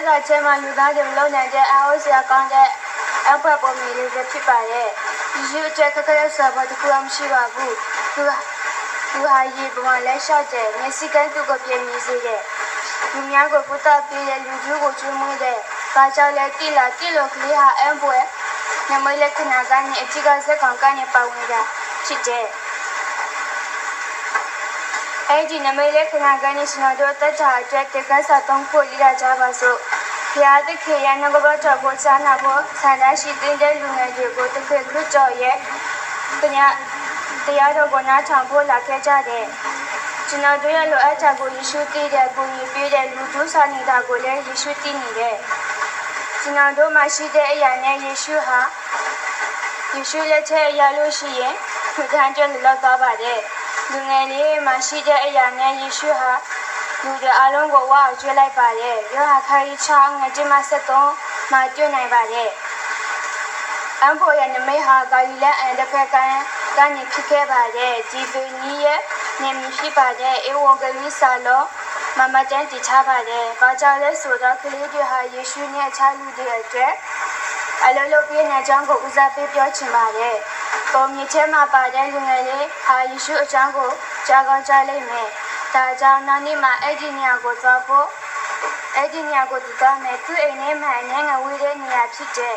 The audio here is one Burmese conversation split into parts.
စာချဲမှာလူသားတွေမလုံနိုင်တဲ့အားစရာကောင်းတဲ့အဖွဲပုံမျိုးလေးပဲဖြစ်ပါရဲ့ဒီရွှေချက်ခက်ခဲဆော်ဘတကူမရှိပါဘူးသူဟာရေပေါ်လက်လျှောက်တဲ့မျက်စိကန်းသူ့ကိုပြင်းနေစေတဲ့လူများကိုပုတ္တပြည့်တဲ့လူကျူးကိုကျွေးမွေးတဲ့ဘာကြောင့်လဲတိလို့ကလေးဟာအံပွဲနမလက္ခဏာကနေအကြည့်ကစက်ကောင်ကနေပါဝင်တာဖြစ်တဲ့အဲ့ဒီနမလက္ခဏာကနေစနော်တို့တက်ချာအတွက်တက္ကသသုံးဖို့ရရကြပါစို့ဘုရားသခင်ရဲ့ငါကဘတော်ကိုစားနာဖို့ဆန္ဒရှိတဲ့လူငယ်တွေကိုတကယ်ခရစ်တော်ရဲ့တရားတော်ကိုနားထောင်ဖို့လာခဲ့ကြတယ်ကျွန်တော်တို့ရဲ့လိုအပ်ချက်ကိုယေရှုတည်တဲ့ကိုကြီးပြည့်တဲ့လူတို့စာနေတာကိုလည်းယေရှုတည်နေတယ်ကျွန်တော်တို့မှာရှိတဲ့အရာနဲ့ယေရှုလက်ထက်ရလို့ရှိရင်ဘုရားကျော်လောက်သွားပါတယ်လူငယ်လေးမှာရှိတဲ့အရာနဲ့ယေရှုဟာလူတွေအလုံးကိုဝါကျွေးလိုက်ပါတယ်ယောဟန်ခရစ်ချောင်းငကြိမ73မှာတွေ့နိုင်ပါတယ်အန်ဖို့ရဲ့နမိတ်ဟာဂါလိလဲအန်တစ်ဖက်ကနေဖြစ်ခဲ့ပါတယ်ဒီဗီနီရဲ့နေမဖြစ်ပါတယ်ဧဝံဂေလိစာလောမမကျန်တည်ချပါတယ်ဘာကြောင့်လဲဆိုတော့ကလေးတွေဟာယေရှုနဲ့အခြားလူတွေအတွက်အလိုလိုပြည့်နေကြောင်းကိုဦးစားပေးပြောချင်ပါတယ်ပုံမြင့်ထဲမှာပါတဲ့လူငယ်လေးဟာယေရှုအကြောင်းကိုကြားကောင်းကြားလိမ့်မယ်ဒါကြောင့်နောက်နေ့မှာအဲ့ဒီနေရာကိုသွားမယ်သူ့အိမ်ထဲမှာအနေငယ်ဝေးတဲ့နေရာဖြစ်တဲ့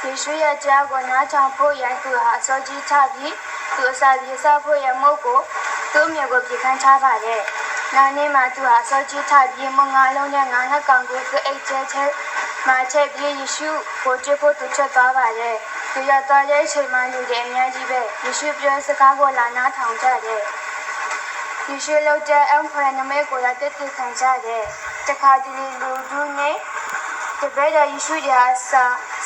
ယေရှုရဲ့ကြားကိုနားထောင်ဖို့ရန်သူဟာစောကြီးချပြီးသူအစာပြေစားဖို့ရမုတ်ကိုသူ့မြေကိုပြခန်းချပါတယ်နောက်နေ့မှာသူဟာစောကြီးချပြီးမငါလုံးနဲ့ငါးနှစ်ကောင်ကိုသူအိတ်ကျဲမှာချက်ပြီးယေရှုကိုကြွဖို့သူချက်သွားပါတယ်သူရသွားတဲ့အချိန်မှလူတွေအများကြီးပဲယေရှုပြောစကားကိုလာနားထောင်ကြတယ်ယေရှုလောက်တဲ့အံဖွယ်နမဲကိုရတက်တည်ခံကြတယ်တခါတလေလူတို့နဲ့တပည့်တော်ယေရှုရာ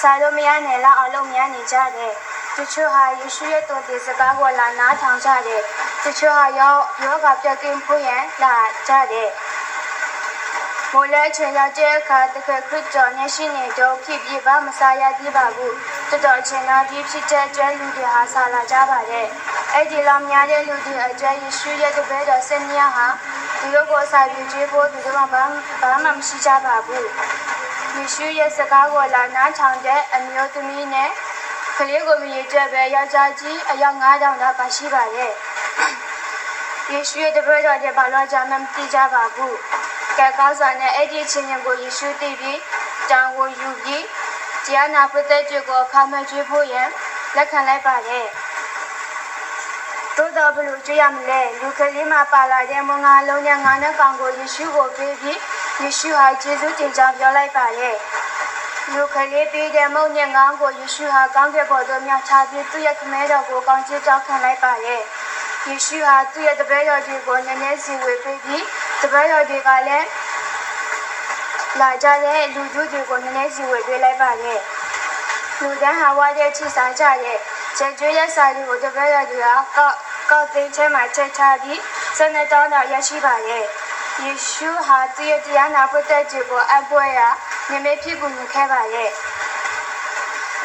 စာလို့မရနဲ့လောက်အောင်လုပ်များနေကြတယ်တချို့ဟာယေရှုရဲ့တော်တဲ့စကားကိုလာနားထောင်ကြတယ်တချို့ဟာယောဂပြက်ကင်းဖို့ရန်လာကြတယ်မိုးလဲချင်ရောက်တဲ့အခါတကယ်ခရစ်တော်နဲ့ရှိနေတော့ဖြစ်ပြပါမစားရသေးပါဘူးတော်ချင်နာပြီးဖြစ်တဲ့ကျွဲလူတွေဟာဆာလာကြပါတယ်အဲ့ဒီလောက်များတဲ့လူတွေအကျွဲယေရှုရဲ့တပည့်တော်ဆင်းရဲဟာဒီလိုကိုစာပြကျွေးဖို့ဒီလိုဘာမှမရှိကြပါဘူးယေရှုရဲ့စကားကိုလာနားထောင်တဲ့အမျိုးသမီးနဲ့ကလေးကိုမြည်တဲ့ပဲယောက်ျားကြီးအယောက်9000လောက်ပါရှိပါတယ်ယေရှုရဲ့တပည့်တော်တွေဘာလို့ကြမ်းမသိကြပါဘူးကဲကောင်းစွာနဲ့အဲ့ဒီချင်းရင်ကိုယေရှုသိပြီးတောင်းကိုယူပြီးတရားနာပသက်တွေကိုအခါမကျွေးဖို့ရန်လက်ခံလိုက်ပါတယ်တို့တော့ဘယ်လိုကြွရမလဲလူကလေးမှပါလာတဲ့မငါလုံးနဲ့ငါနဲ့ကောင်ကိုယေရှုကိုပေးပြီးယေရှုဟာယေရှုတင်ကြောင်းပြောလိုက်ပါတယ်လူကလေးပေးတဲ့မုံနဲ့ငါကိုယေရှုဟာကောင်းကင်ဘုံသို့မြောက်ချပြီးသူ့ရဲ့ခမဲတော်ကိုကောင်းချီးတောင်းခံလိုက်ပါတယ်ယေရှုဟာသူ့ရဲ့တပည့်တော်တွေကိုနည်းနည်းစီဝေပေးပြီးတပည့်တော်တွေကလည်းလာကြတဲ့လူတို့တွေကိုနည်းနည်းစီဝေပေးလိုက်ပါတယ်လူတန်းဟာဝါတဲ့ချစ်စားကြတဲ့ကျေကျွေးရစာလေးကိုတပည့်တော်တွေကကောက်သိမ်းချဲမှာချက်ချပြီးစနေတော်တော်ရရှိပါတယ်ယေရှုဟာသူ့ရဲ့တရားနာဖို့တဲ့ခြင်းကိုအပွဲရမြမေဖြစ်ကူနေခဲ့ပါတယ်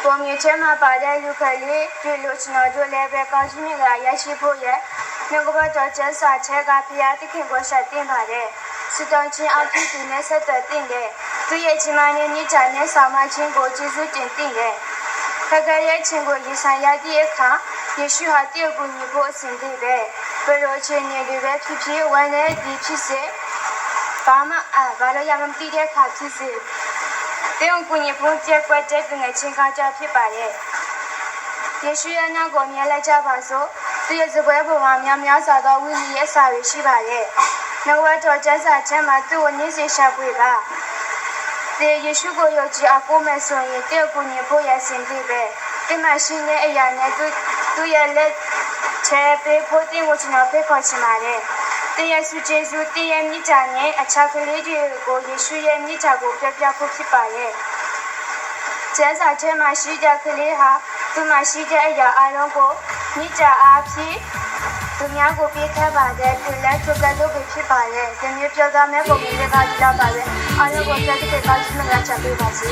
ပုံမြင့်ချဲမှာပါတဲ့လူခလေးဒီလိုချနော်တို့လည်းပဲကောင်းချင်းမြတ်ရရှိဖို့ရနှုတ်ကပတ်တော်ကျမ်းစာချက်ကဘုရားသခင်ကိုဆက်တင်ပါတယ်စတောင်းချင်းအဖြစ်ဒီနဲ့ဆက်သွယ်တင်တယ်သူရဲ့ချီမနဲ့နိချာနဲ့ဆောင်မချင်းကိုကျေးဇူးတင်တင်တယ်ခက်ခဲရဲ့ချင်းကိုရင်ဆိုင်ရသည့်အခါယေရှုဟာတည့်ကူညီဖို့အစဉ်တည်းပဲဘယ်လိုချင်းနေတွေပဲဖြစ်ဖြစ်ဝမ်းနဲ့ဒီဖြစ်စေဘာလို့ရမသိတဲ့အခါဖြစ်စေတဲ့ကူညီဖို့ကြက်ွက်တဲ့ငွေချင်းကားကြဖြစ်ပါရဲ့ယေရှုရဲ့နောက်ကိုမြင်လိုက်ကြပါစို့သူရဲ့စပွဲပေါ်မှာများစွာသောဝိညာဉ်ရဲ့စာတွေရှိပါရဲ့နှုတ်ဝတော်ကျမ်းစာချမ်းမှာသူ့ကိုနည်းစေရှာဖွေပါယေရှုကိုယုံကြည်အားကိုးမယ်ဆိုရင်တည့်ကူညီဖို့ရစဉ်တည်းပဲဒီမှာရှိတဲ့အရာနဲ့သူရဲ့လက်ချဲပေးဖို့တင်ကိုကျွန်တော်ဖိတ်ခေါ်ချင်ပါတယ်တရားစုကျေးဇူးတရားမြတ်တာနဲ့အခြားကလေးတွေကိုယေရှုရဲ့မြတ်တာကိုပြပြဖို့ဖြစ်ပါရဲ့ကျမ်းစာထဲမှာရှိတဲ့ကလေးဟာသူမှာရှိတဲ့အရာအလုံးကိုမြတ်တာအားဖြင့်သူများကိုပေးခဲ့ပါတယ်သူလည်းသူကလုပ်ဖြစ်ပါရဲ့ဒီမျိုးပြောသားမဲ့ပုံမျိုးတွေကကြည့်တော့ပါပဲအားလုံးကိုပြည့်စုံတဲ့ကောင်းချီးမင်္ဂလာချပေးပါစေ